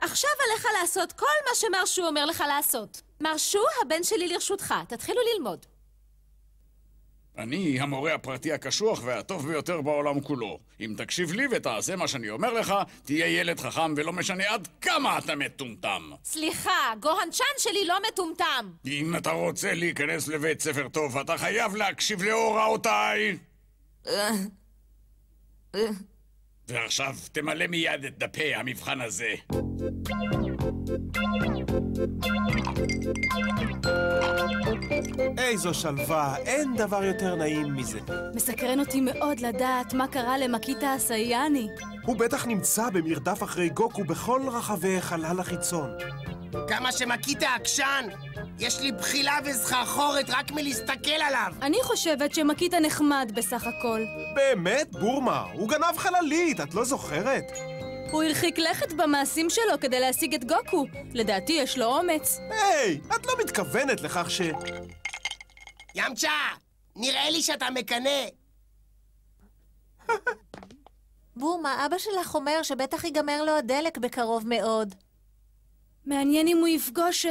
עכשיו עליך לעשות כל מה שמרשו אומר לך לעשות. מרשו, הבן שלי לרשותך. תתחילו ללמוד. אני המורה הפרטי הקשוח והטוב ביותר בעולם כולו. אם תקשיב לי ותעשה מה שאני אומר לך, תהיה ילד חכם ולא משנה עד כמה אתה מטומטם. סליחה, גוהנצ'ן שלי לא מטומטם. אם אתה רוצה להיכנס לבית ספר טוב, אתה חייב להקשיב להוראותיי. ועכשיו תמלא מיד את דפי המבחן הזה. איזו שלווה, אין דבר יותר נעים מזה. מסקרן אותי מאוד לדעת מה קרה למקיטה הסייאני. הוא בטח נמצא במרדף אחרי גוקו בכל רחבי חלל החיצון. כמה שמקיטה עקשן, יש לי בחילה וסחרחורת רק מלהסתכל עליו. אני חושבת שמקיטה נחמד בסך הכל. באמת, בורמה? הוא גנב חללית, את לא זוכרת? הוא הרחיק לכת במעשים שלו כדי להשיג את גוקו. לדעתי יש לו אומץ. היי, את לא מתכוונת לכך ש... ימצ'ה, נראה לי שאתה מקנא. בורמה, אבא שלך אומר שבטח ייגמר לו הדלק בקרוב מאוד. מעניין אם הוא יפגוש